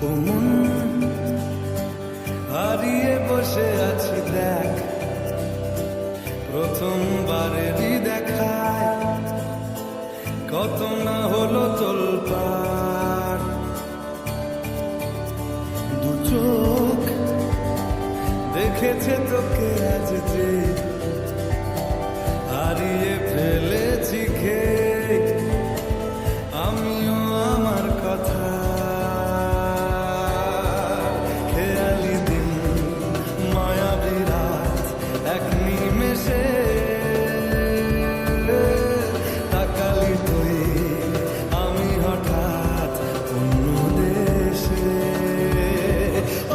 ও মন হারিয়ে বসে আছি দেখ, প্রথমবারেরই দেখায় কত না হলো তোলপাড়। দু চোখ দেখেছে তোকে আজ যে, হারিয়ে ফেলেছি খেয়ে আমিও আমার কথা। খেয়ালি দিন মায়াবী রাত এক নিমেষে তাকালি তুই আমি হঠাৎ অন্য দেশে।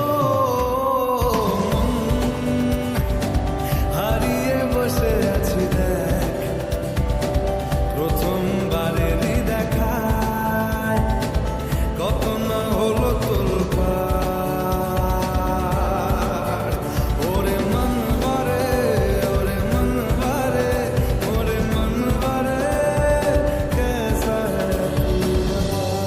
ও মন হারিয়ে বসে আছি দেখ, প্রথমবারেরই দেখায় কত না হলো তোলপাড়। ওরে মন বারে, ওরে মন বারে, ওরে মন বারে, कैसा है तू बता।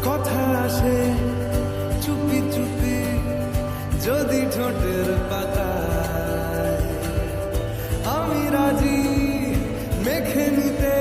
কথা আসে চুপি চুপি যদি ঠোঁটের পাতায়, আমি রাজি মেখে নিতে